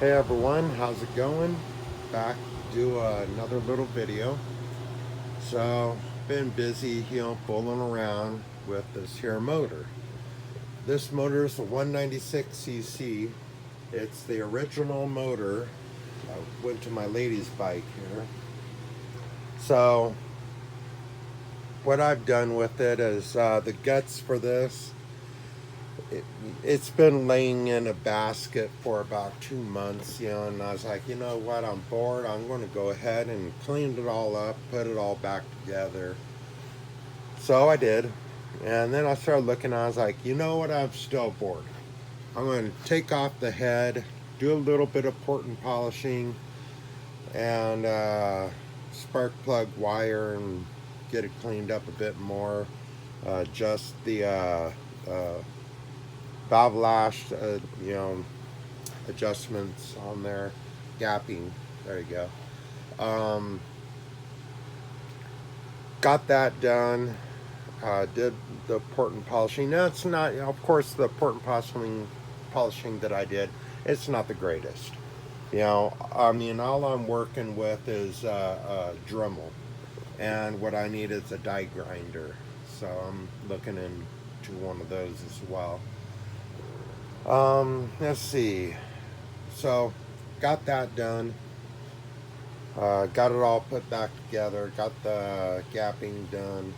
Hey everyone, how's it going? Back to do another little video. So, been busy, fooling around with this here motor. This motor is a 196cc. It's the original motor. I went to my lady's bike here. So, what I've done with it is the guts for this. It, it's been laying in a basket for about 2 months, and I was like, you know what, I'm bored. I'm going to go ahead and clean it all up, put it all back together. So I did. And then I started looking, I was like, you know what, I'm still bored. I'm going to take off the head, do a little bit of port and polishing, and spark plug wire and get it cleaned up a bit more. Just the valve lash, adjustments on there, gapping. There you go. Got that done. Did the port and polishing. Now it's not, of course, the port and polishing that I did. It's not the greatest. I mean, all I'm working with is a Dremel, and what I need is a die grinder. So I'm looking into one of those as well. Let's see. So, got that done. Got it all put back together. Got the gapping done.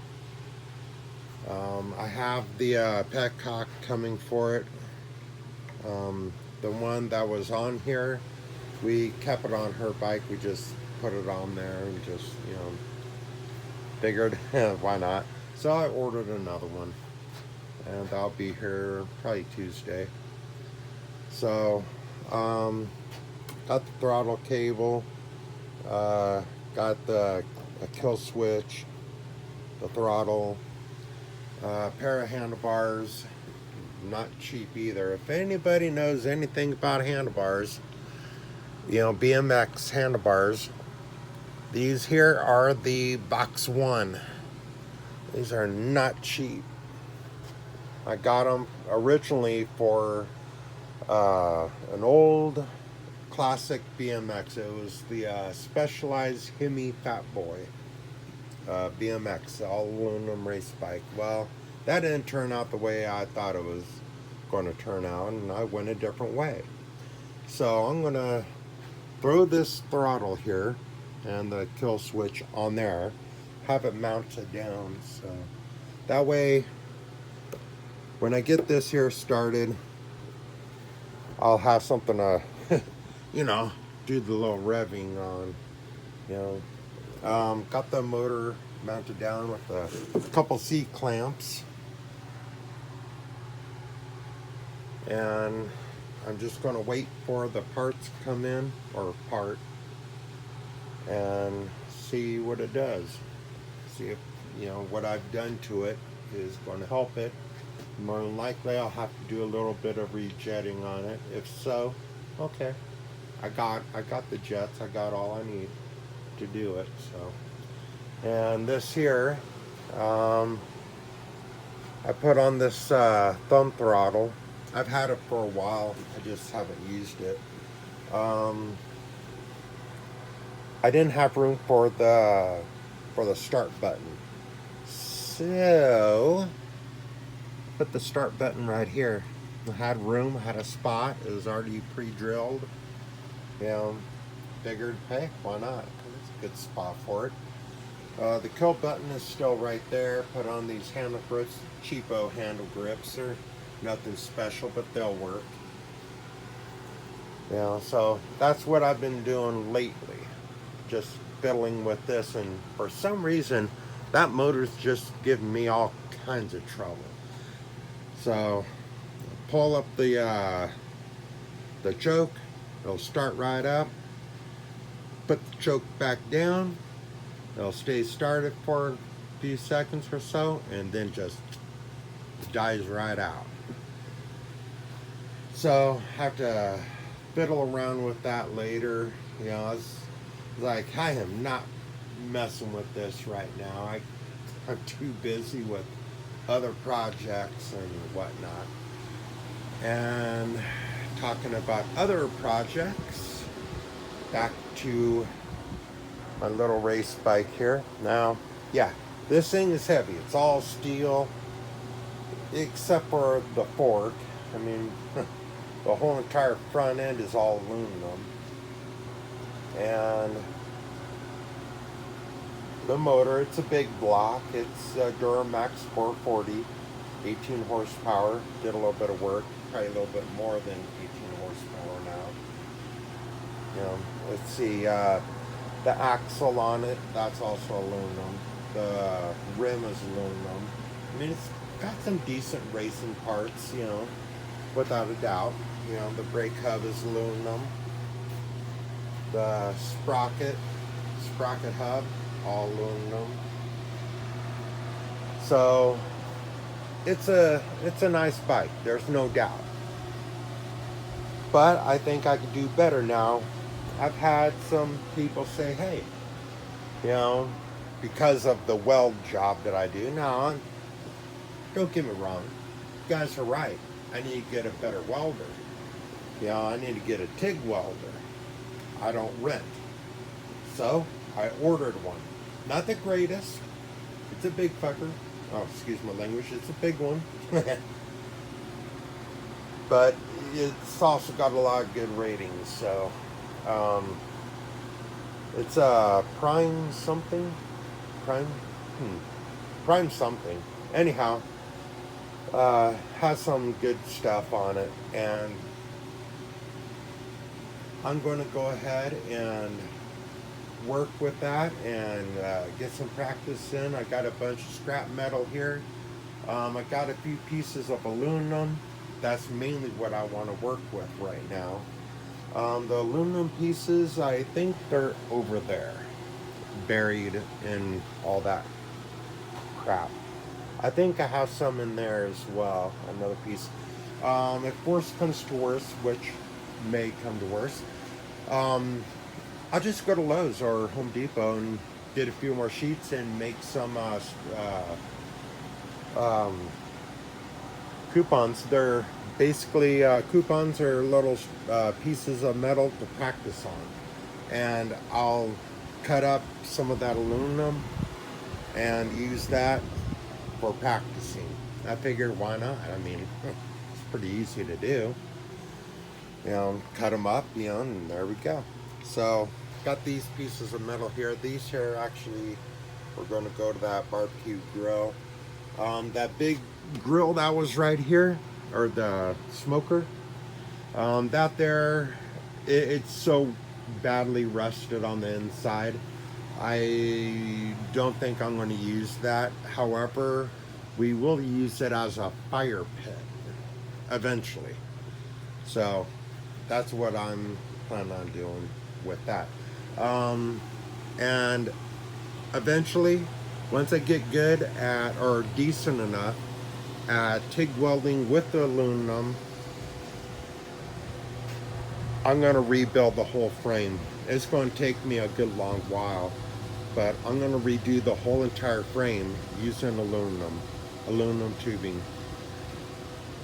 I have the petcock coming for it. The one that was on here, we kept it on her bike. We just put it on there and just, figured, why not? So I ordered another one, and that'll be here probably Tuesday. So, got the throttle cable, got the a kill switch, the throttle, pair of handlebars, not cheap either. If anybody knows anything about handlebars, BMX handlebars, these here are the Box 1. These are not cheap. I got them originally for an old classic BMX. It was the Specialized Hemi Fat Boy BMX, all aluminum race bike. Well, that didn't turn out the way I thought it was going to turn out, and I went a different way. So I'm going to throw this throttle here and the kill switch on there, have it mounted down, so that way when I get this here started, I'll have something to, do the little revving on, Got the motor mounted down with a couple C-clamps. And I'm just going to wait for the parts to come in, or part, and see what it does. See if, what I've done to it is going to help it. More than likely, I'll have to do a little bit of rejetting on it. If so, okay. I got the jets. I got all I need to do it. So, and this here, I put on this thumb throttle. I've had it for a while. I just haven't used it. I didn't have room for the start button, so put the start button right here. I had room, had a spot. It was already pre-drilled. Figured, hey, why not? It's a good spot for it. The kill button is still right there. Put on these handle grips, cheapo handle grips. They're nothing special, but they'll work. So that's what I've been doing lately. Just fiddling with this, and for some reason, that motor's just giving me all kinds of trouble. So pull up the choke. It'll start right up. Put the choke back down. It'll stay started for a few seconds or so, and then just dies right out. So have to fiddle around with that later. It's like, I am not messing with this right now. I'm too busy with other projects and whatnot. And talking about other projects. Back to my little race bike here. Now, yeah, this thing is heavy. It's all steel, except for the fork. I mean, the whole entire front end is all aluminum. And the motor, it's a big block. It's a Duramax 440, 18 horsepower. Did a little bit of work, probably a little bit more than 18 horsepower now. You know, let's see, the axle on it, that's also aluminum. The rim is aluminum. I mean, it's got some decent racing parts, you know, without a doubt. You know, the brake hub is aluminum. The sprocket hub, all aluminum. So it's a nice bike, there's no doubt. But I think I could do better now. I've had some people say, hey, you know, because of the weld job that I do now, don't get me wrong, you guys are right. I need to get a better welder. You know, I need to get a TIG welder. I don't rent. So I ordered one. Not the greatest. It's a big fucker. Oh, excuse my language. It's a big one. But it's also got a lot of good ratings. So it's a Prime something. Prime something. Anyhow, has some good stuff on it, and I'm going to go ahead and work with that and get some practice in. I got a bunch of scrap metal here. I got a few pieces of aluminum. That's mainly what I want to work with right now. The aluminum pieces, I think they're over there, buried in all that crap. I think I have some in there as well, another piece. If worse comes to worse, which may come to worse, I'll just go to Lowe's or Home Depot and get a few more sheets and make some coupons. They're basically coupons are little pieces of metal to practice on, and I'll cut up some of that aluminum and use that for practicing. I figured, why not? I mean, it's pretty easy to do. You know, cut them up, you know, and there we go. So got these pieces of metal here. These here actually, we're going to go to that barbecue grill. That big grill that was right here, or the smoker, that there, it's so badly rusted on the inside. I don't think I'm going to use that. However, we will use it as a fire pit eventually. So that's what I'm planning on doing with that. And eventually, once I get good at, or decent enough at TIG welding with the aluminum, I'm going to rebuild the whole frame. It's going to take me a good long while, but I'm going to redo the whole entire frame using aluminum tubing.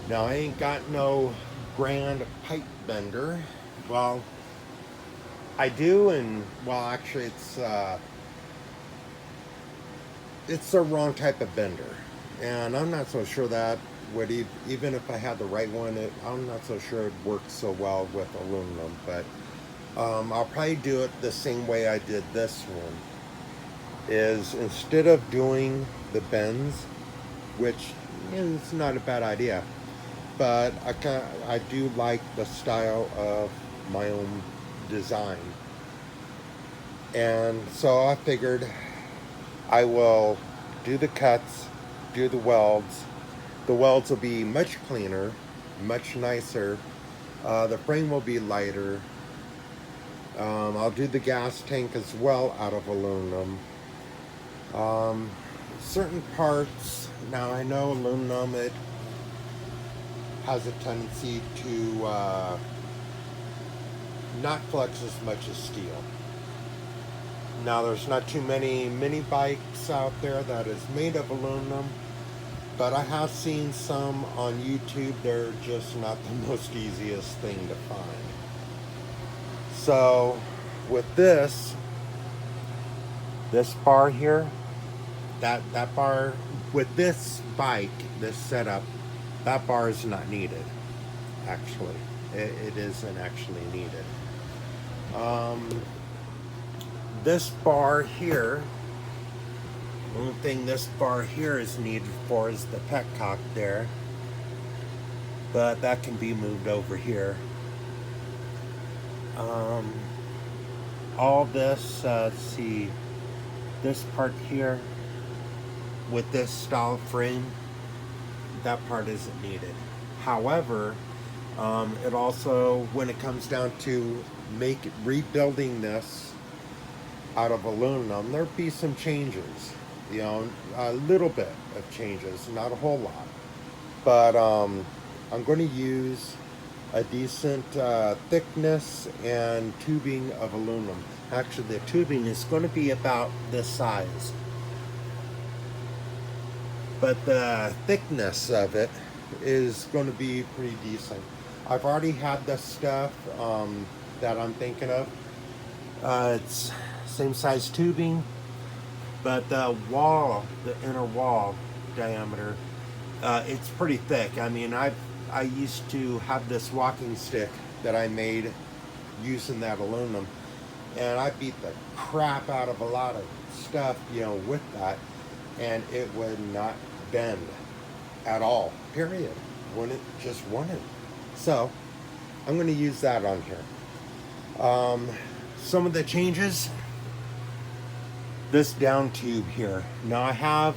Now, I ain't got no grand pipe bender. Well, I do, and well, actually it's the wrong type of bender, and I'm not so sure that would, even if I had the right one, I'm not so sure it works so well with aluminum. But I'll probably do it the same way I did this one, is instead of doing the bends, which is not a bad idea, but I do like the style of my own design. And so I figured I will do the cuts, do the welds. The welds will be much cleaner, much nicer. The frame will be lighter. I'll do the gas tank as well out of aluminum. Certain parts, now I know aluminum, it has a tendency to not flex as much as steel. Now, there's not too many mini bikes out there that is made of aluminum, but I have seen some on YouTube. They're just not the most easiest thing to find. So with this bar here, that bar, with this bike, this setup, that bar is not needed. Actually, it isn't actually needed. This bar here, the only thing this bar here is needed for is the petcock there, but that can be moved over here. All this, let's see, this part here with this style frame, that part isn't needed. However, it also, when it comes down to rebuilding this out of aluminum, there'd be some changes, you know, a little bit of changes, not a whole lot. But I'm going to use a decent thickness and tubing of aluminum. Actually, the tubing is going to be about this size, but the thickness of it is going to be pretty decent. I've already had the stuff that I'm thinking of. It's same size tubing, but the wall, the inner wall diameter, it's pretty thick. I mean, I used to have this walking stick that I made using that aluminum, and I beat the crap out of a lot of stuff, you know, with that, and it would not bend at all, period. Just wouldn't. So I'm going to use that on here. Some of the changes, this down tube here. Now I have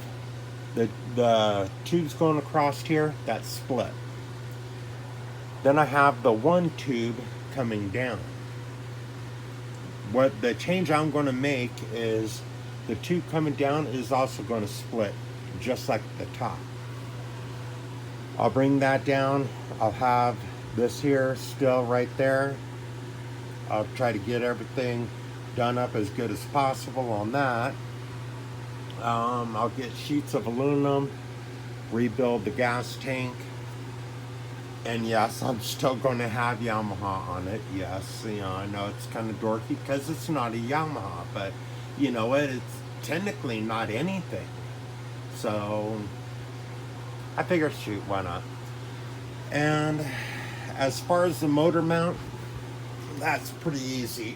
the tubes going across here, that's split. Then I have the one tube coming down. What the change I'm going to make is the tube coming down is also going to split, just like the top. I'll bring that down. I'll have this here still right there. I'll try to get everything done up as good as possible on that. I'll get sheets of aluminum, rebuild the gas tank, and yes, I'm still going to have Yamaha on it. Yes, you know, I know it's kind of dorky because it's not a Yamaha, but you know what, it's technically not anything. So I figured, shoot, why not? And as far as the motor mount, that's pretty easy.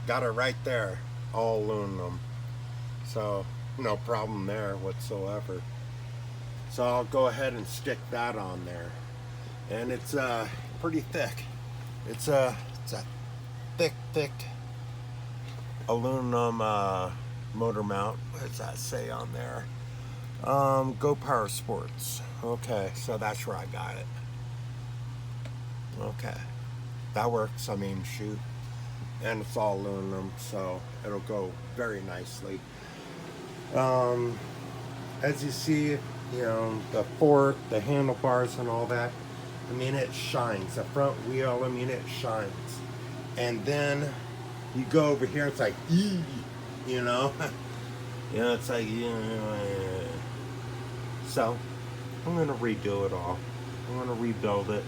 Got it right there, all aluminum. So no problem there whatsoever. So I'll go ahead and stick that on there. And it's pretty thick. It's a thick aluminum motor mount. What does that say on there? Go Power Sports. Okay, so that's where I got it. Okay, that works. I mean, shoot. And it's all aluminum, so it'll go very nicely. As you see, you know, the fork, the handlebars and all that, I mean, it shines. The front wheel, I mean, it shines. And then you go over here, it's like, you know, you know, it's like, so I'm going to redo it all. I'm going to rebuild it.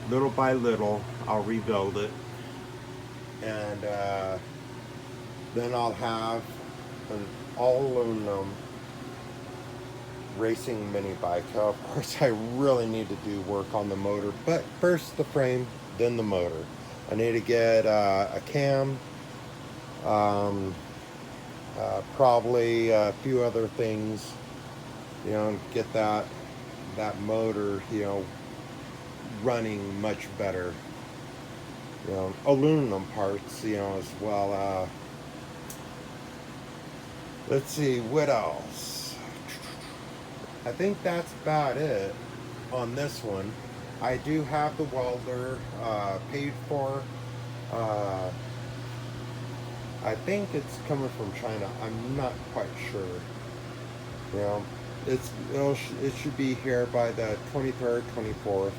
Little by little, I'll rebuild it. And then I'll have an all aluminum racing mini bike. Of course, I really need to do work on the motor, but first the frame, then the motor. I need to get a cam, probably a few other things, you know, get that motor, you know, running much better. You know, aluminum parts, you know, as well. Let's see, what else? I think that's about it on this one. I do have the welder paid for. I think it's coming from China. I'm not quite sure. You know, it should be here by the 23rd, 24th.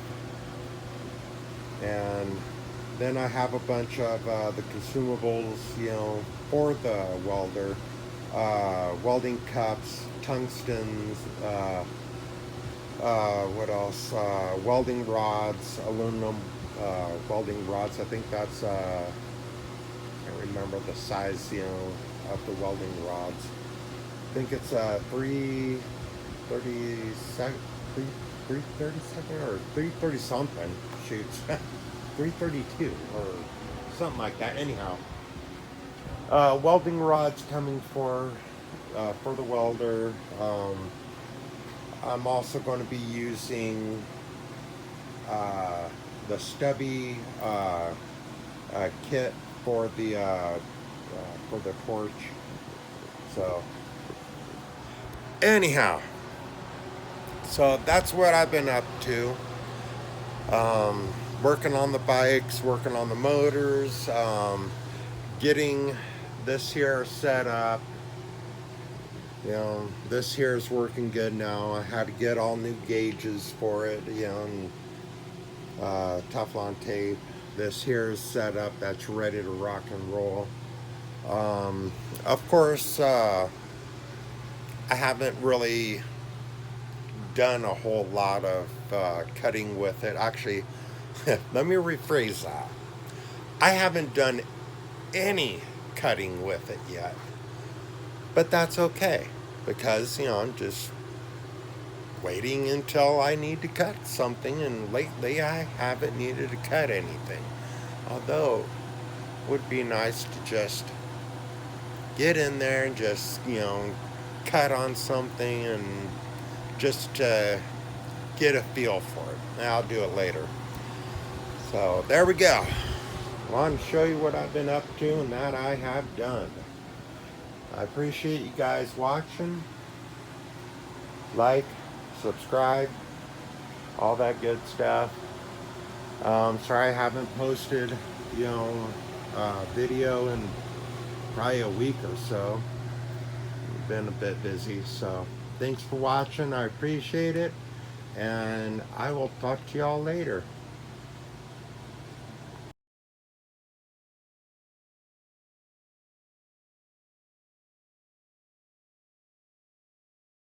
And then I have a bunch of the consumables, you know, for the welder. welding cups, tungstens, what else? Welding rods, aluminum welding rods. I think that's, I can't remember the size, of the welding rods. I think it's 330 or 330 something. Shoots, 332 or something like that. Anyhow, welding rods coming for the welder. I'm also going to be using the stubby kit for the torch. So anyhow, so that's what I've been up to. Working on the bikes, working on the motors, getting this here set up. This here is working good now. I had to get all new gauges for it, and Teflon tape. This here is set up. That's ready to rock and roll. Of course, I haven't really done a whole lot of cutting with it. Actually, let me rephrase that. I haven't done any cutting with it yet. But that's okay, because, I'm just waiting until I need to cut something, and lately I haven't needed to cut anything. Although, it would be nice to just get in there and just, cut on something and just get a feel for it. I'll do it later. So, there we go. I wanted to show you what I've been up to and that I have done. I appreciate you guys watching. Like, subscribe, all that good stuff. Sorry I haven't posted, video in probably a week or so. Been a bit busy, so thanks for watching. I appreciate it, and I will talk to y'all later.